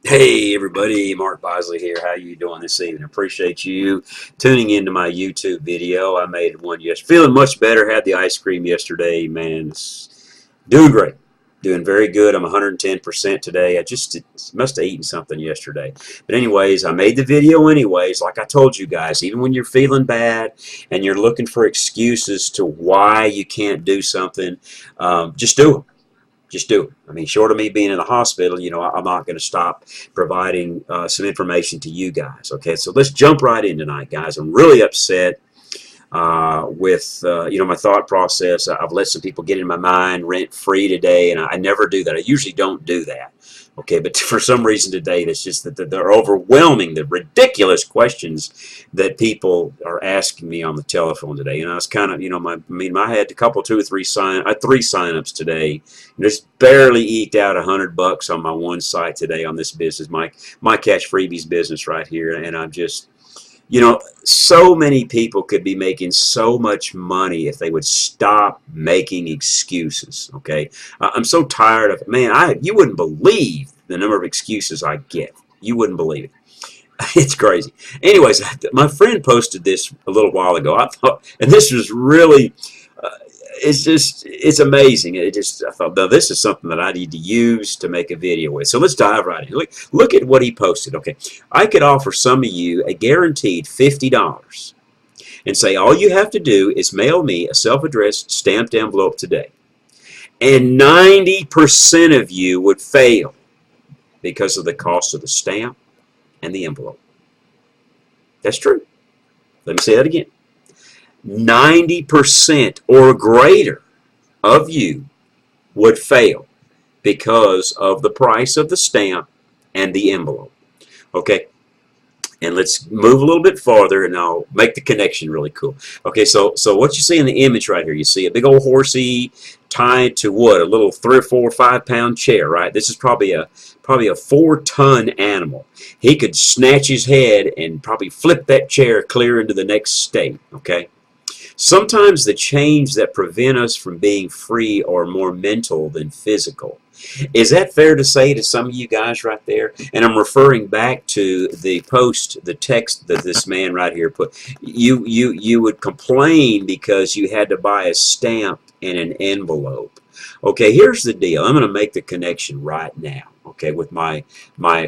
Hey everybody, Mark Bosley here. How you doing this evening? Appreciate you tuning into my YouTube video. I made one yesterday. Feeling much better. Had the ice cream yesterday. Man, it's doing great. Doing very good. I'm 110% today. I just must have eaten something yesterday. But anyways, I made the video anyways. Like I told you guys, even when you're feeling bad and you're looking for excuses to why you can't do something, just do it. Just do it. I mean, short of me being in the hospital, I'm not going to stop providing some information to you guys. Okay, so let's jump right in tonight, guys. I'm really upset with my thought process. I've let some people get in my mind rent free today, and I never do that. I usually don't do that. Okay, but for some reason today, it's just that they're overwhelming the ridiculous questions that people are asking me on the telephone today. And I was kind of, I had a couple, two or three three signups today, and just barely eked out $100 on my one site today on this business, my Cash Freebies business right here, and I'm just so many people could be making so much money if they would stop making excuses. Okay, I'm so tired of man. You wouldn't believe the number of excuses I get. You wouldn't believe it. It's crazy. Anyways, my friend posted this a little while ago. I thought, and this was really it's amazing. I thought, no, this is something that I need to use to make a video with. So let's dive right in. Look at what he posted. Okay, I could offer some of you a guaranteed $50 and say all you have to do is mail me a self-addressed stamped envelope today. And 90% of you would fail because of the cost of the stamp and the envelope. That's true. Let me say that again. 90% or greater of you would fail because of the price of the stamp and the envelope. Okay, and let's move a little bit farther and I'll make the connection really cool. Okay, so what you see in the image right here, you see a big old horsey tied to what? A little 3 or 4 or 5 pound chair, right? This is probably a 4-ton animal. He could snatch his head and probably flip that chair clear into the next state. Okay, sometimes the chains that prevent us from being free are more mental than physical. Is that fair to say to some of you guys right there? And I'm referring back to the post, the text that this man right here put. You would complain because you had to buy a stamp and an envelope. Okay, here's the deal. I'm going to make the connection right now. Okay, with my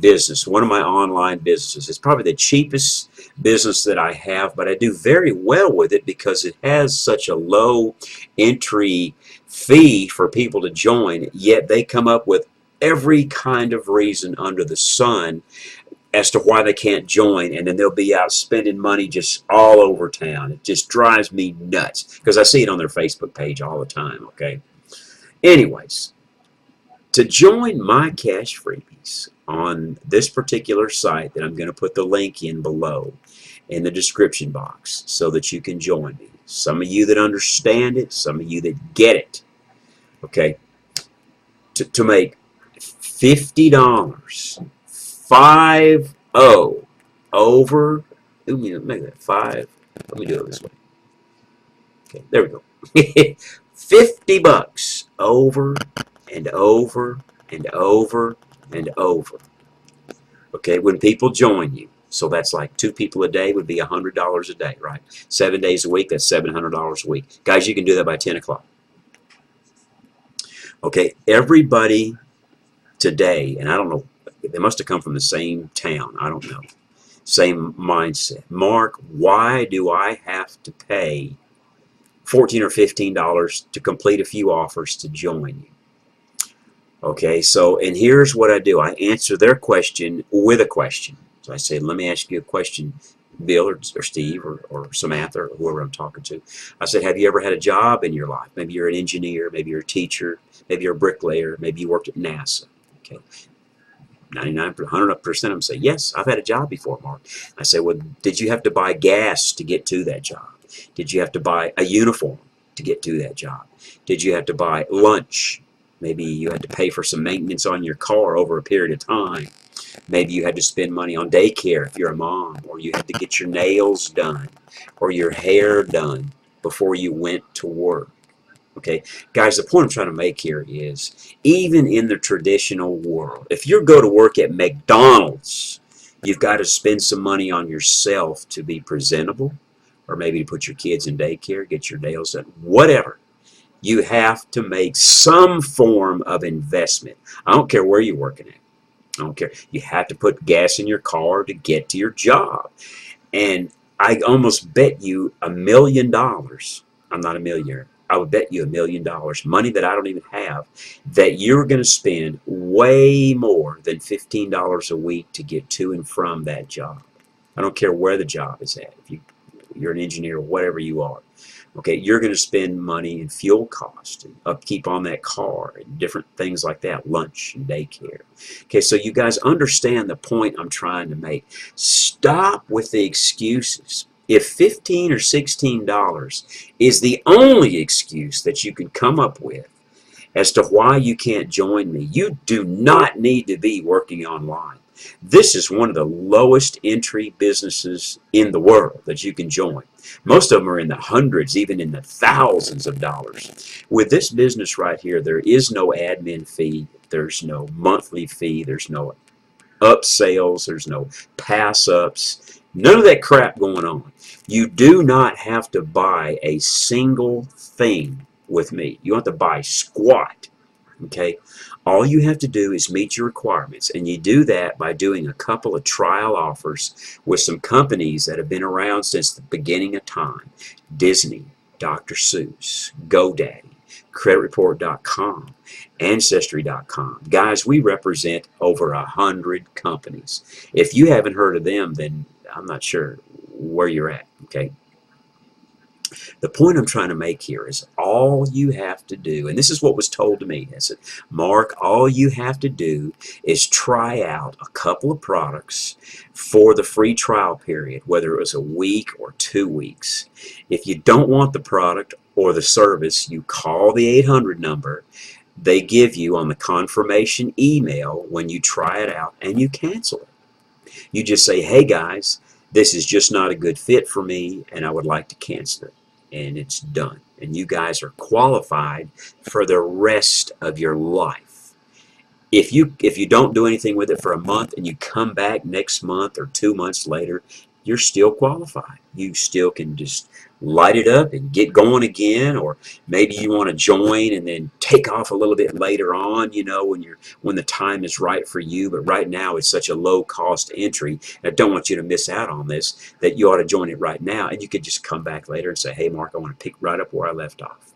business, one of my online businesses. It's probably the cheapest business that I have, but I do very well with it because it has such a low entry fee for people to join, yet they come up with every kind of reason under the sun as to why they can't join, and then they'll be out spending money just all over town. It just drives me nuts because I see it on their Facebook page all the time. Okay, anyways, to join my Cash Freebies on this particular site that I'm going to put the link in below in the description box so that you can join me. Some of you that understand it, some of you that get it, okay, to make $50, 50 over, let me make that 5, let me do it this way. Okay, there we go. $50 over and over and over and over. Okay, when people join you, so that's like 2 people a day would be $100 a day, right? 7 days a week, that's $700 a week. Guys, you can do that by 10 o'clock. Okay, everybody today, and I don't know, they must have come from the same town, I don't know, same mindset. Mark, why do I have to pay $14 or $15 to complete a few offers to join you? Okay, so, and here's what I do. I answer their question with a question. So I say, let me ask you a question, Bill or Steve or Samantha or whoever I'm talking to. I said, have you ever had a job in your life? Maybe you're an engineer, maybe you're a teacher, maybe you're a bricklayer, maybe you worked at NASA. Okay, 99%, 100% of them say, yes, I've had a job before, Mark. I say, well, did you have to buy gas to get to that job? Did you have to buy a uniform to get to that job? Did you have to buy lunch? Maybe you had to pay for some maintenance on your car over a period of time. Maybe you had to spend money on daycare if you're a mom, or you had to get your nails done or your hair done before you went to work. Okay, guys, the point I'm trying to make here is, even in the traditional world, if you go to work at McDonald's, you've got to spend some money on yourself to be presentable, or maybe to put your kids in daycare, get your nails done, whatever. You have to make some form of investment. I don't care where you're working at. I don't care. You have to put gas in your car to get to your job. And I almost bet you $1 million. I'm not a millionaire. I would bet you $1 million, money that I don't even have, that you're going to spend way more than $15 a week to get to and from that job. I don't care where the job is at. If you're an engineer or whatever you are, okay, you're going to spend money in fuel cost and upkeep on that car and different things like that, lunch and daycare. Okay, so you guys understand the point I'm trying to make. Stop with the excuses. If $15 or $16 is the only excuse that you can come up with as to why you can't join me, you do not need to be working online. This is one of the lowest entry businesses in the world that you can join. Most of them are in the hundreds, even in the thousands of dollars. With this business right here, there is no admin fee. There's no monthly fee. There's no upsells. There's no pass-ups. None of that crap going on. You do not have to buy a single thing with me. You don't have to buy squat. Okay? All you have to do is meet your requirements, and you do that by doing a couple of trial offers with some companies that have been around since the beginning of time. Disney, Dr. Seuss, GoDaddy, CreditReport.com, Ancestry.com. Guys, we represent over 100 companies. If you haven't heard of them, then I'm not sure where you're at, okay? The point I'm trying to make here is all you have to do, and this is what was told to me. I said, Mark, all you have to do is try out a couple of products for the free trial period, whether it was a week or 2 weeks. If you don't want the product or the service, you call the 800 number. They give you on the confirmation email when you try it out, and you cancel it. You just say, hey guys, this is just not a good fit for me, and I would like to cancel it. And it's done. And you guys are qualified for the rest of your life. If you don't do anything with it for a month and you come back next month or 2 months later, you're still qualified. You still can just light it up and get going again, or maybe you want to join and then take off a little bit later on, you know, when the time is right for you. But right now it's such a low cost entry, and I don't want you to miss out on this, that you ought to join it right now, and you could just come back later and say, hey Mark, I want to pick right up where I left off.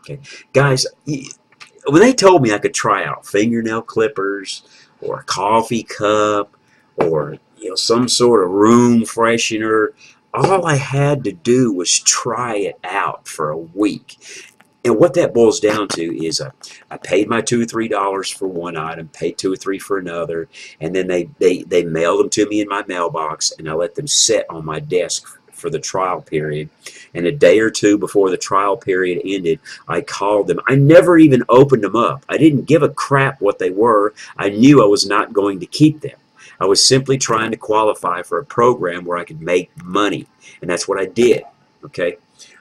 Okay, guys, when they told me I could try out fingernail clippers or a coffee cup or, you know, some sort of room freshener, all I had to do was try it out for a week. And what that boils down to is I paid my $2 or $3 for one item, paid $2 or $3 for another, and then they mailed them to me in my mailbox, and I let them sit on my desk for the trial period. And a day or two before the trial period ended, I called them. I never even opened them up. I didn't give a crap what they were. I knew I was not going to keep them. I was simply trying to qualify for a program where I could make money, and that's what I did. Okay,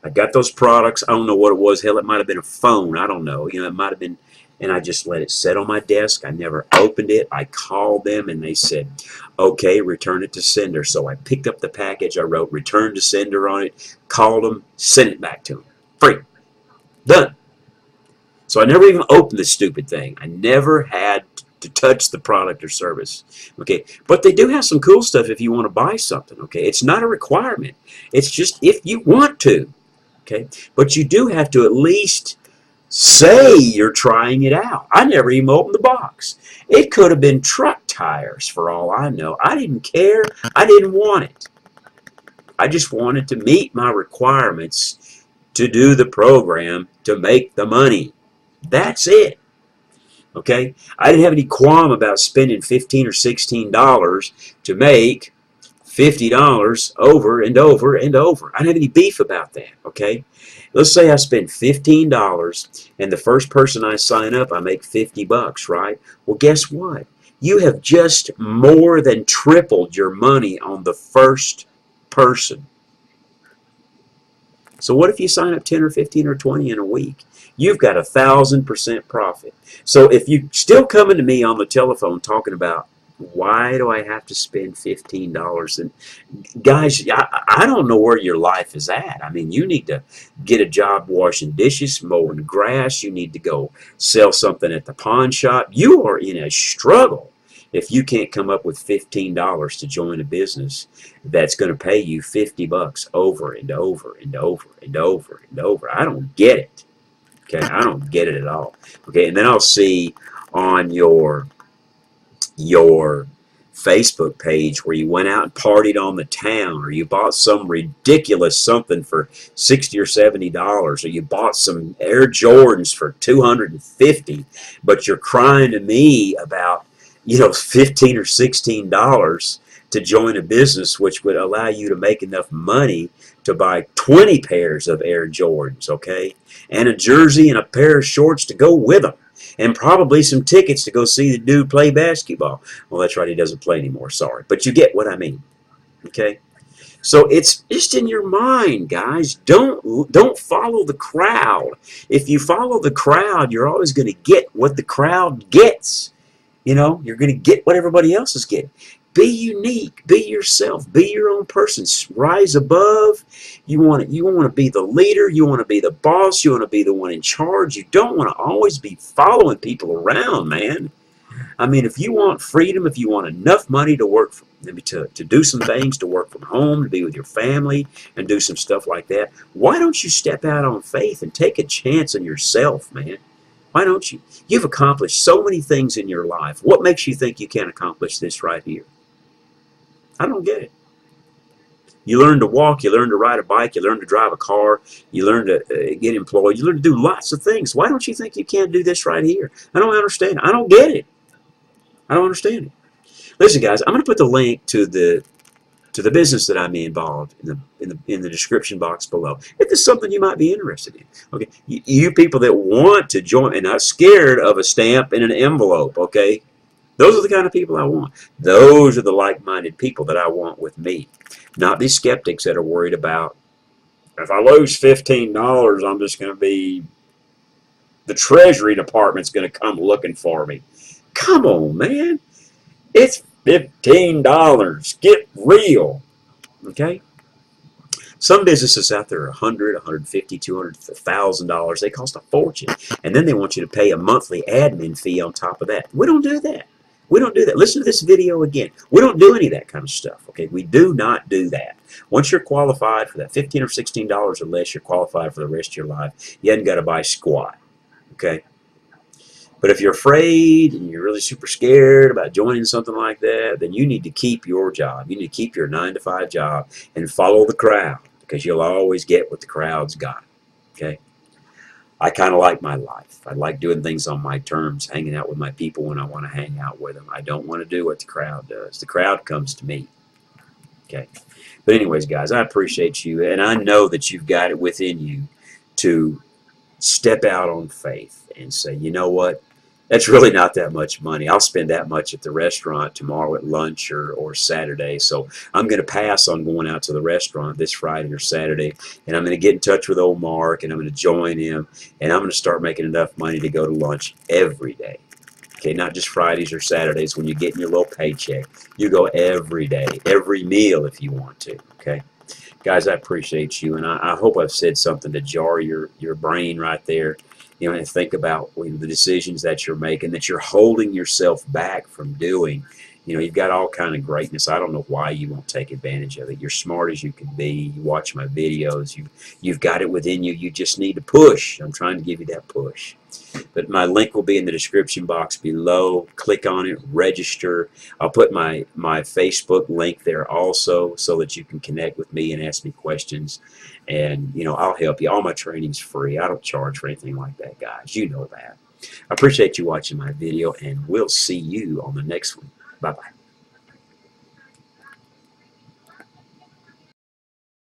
I got those products. I don't know what it was. Hell, it might have been a phone. I don't know. You know, it might have been. And I just let it sit on my desk. I never opened it. I called them, and they said, okay, return it to sender. So I picked up the package. I wrote return to sender on it, called them, sent it back to them. Free. Done. So I never even opened this stupid thing. I never had to touch the product or service. Okay, but they do have some cool stuff if you want to buy something. Okay, it's not a requirement. It's just if you want to. Okay, but you do have to at least say you're trying it out. I never even opened the box. It could have been truck tires for all I know. I didn't care. I didn't want it. I just wanted to meet my requirements to do the program to make the money. That's it. Okay? I didn't have any qualm about spending $15 or $16 to make $50 over and over and over. I don't have any beef about that. Okay? Let's say I spend $15 and the first person I sign up, I make $50, right? Well, guess what? You have just more than tripled your money on the first person. So what if you sign up 10 or 15 or 20 in a week? You've got 1,000% profit. So if you still coming to me on the telephone talking about why do I have to spend $15? And guys, I don't know where your life is at. I mean, you need to get a job washing dishes, mowing grass. You need to go sell something at the pawn shop. You are in a struggle if you can't come up with $15 to join a business that's going to pay you $50 over and over and over and over and over. I don't get it. Okay, I don't get it at all. Okay, and then I'll see on your Facebook page where you went out and partied on the town, or you bought some ridiculous something for $60 or $70, or you bought some Air Jordans for $250, but you're crying to me about, $15 or $16 to join a business which would allow you to make enough money to buy 20 pairs of Air Jordans, okay, and a jersey and a pair of shorts to go with them, and probably some tickets to go see the dude play basketball. Well, that's right, he doesn't play anymore, sorry. But you get what I mean, okay? So it's just in your mind, guys. Don't follow the crowd. If you follow the crowd, you're always going to get what the crowd gets. You're going to get what everybody else is getting. Be unique. Be yourself. Be your own person. Rise above. You want to be the leader. You want to be the boss. You want to be the one in charge. You don't want to always be following people around, man. I mean, if you want freedom, if you want enough money to work, to do some things, to work from home, to be with your family, and do some stuff like that, why don't you step out on faith and take a chance on yourself, man? Why don't you? You've accomplished so many things in your life. What makes you think you can't accomplish this right here? I don't get it. You learn to walk, you learn to ride a bike, you learn to drive a car, you learn to get employed, you learn to do lots of things. Why don't you think you can't do this right here? I don't understand. I don't get it. I don't understand it. Listen, guys, I'm going to put the link to the business that I'm involved in the description box below. If this is something you might be interested in, okay, you people that want to join and not scared of a stamp and an envelope, okay, those are the kind of people I want. Those are the like-minded people that I want with me, not these skeptics that are worried about, if I lose $15, I'm just going to be, the Treasury Department's going to come looking for me. Come on, man. It's $15. Get real. Okay? Some businesses out there are $100, $150, $200, $1,000. They cost a fortune. And then they want you to pay a monthly admin fee on top of that. We don't do that. We don't do that. Listen to this video again. We don't do any of that kind of stuff. Okay? We do not do that. Once you're qualified for that $15 or $16 or less, you're qualified for the rest of your life. You haven't got to buy squat. Okay? But if you're afraid and you're really super scared about joining something like that, then you need to keep your job. You need to keep your 9-to-5 job and follow the crowd, because you'll always get what the crowd's got. Okay? I kind of like my life. I like doing things on my terms, hanging out with my people when I want to hang out with them. I don't want to do what the crowd does. The crowd comes to me. Okay? But anyways, guys, I appreciate you, and I know that you've got it within you to step out on faith and say, you know what? That's really not that much money. I'll spend that much at the restaurant tomorrow at lunch or Saturday. So I'm going to pass on going out to the restaurant this Friday or Saturday. And I'm going to get in touch with old Mark, and I'm going to join him. And I'm going to start making enough money to go to lunch every day. Okay, not just Fridays or Saturdays when you're getting your little paycheck. You go every day, every meal if you want to. Okay. Guys, I appreciate you. And I hope I've said something to jar your brain right there. And think about the decisions that you're making, that you're holding yourself back from doing. You've got all kind of greatness. I don't know why you won't take advantage of it. You're smart as you can be. You watch my videos. You've got it within you. You just need to push. I'm trying to give you that push. But my link will be in the description box below. Click on it, register. I'll put my Facebook link there also, so that you can connect with me and ask me questions. And, I'll help you. All my training's free. I don't charge for anything like that, guys. You know that. I appreciate you watching my video, and we'll see you on the next one. Bye-bye.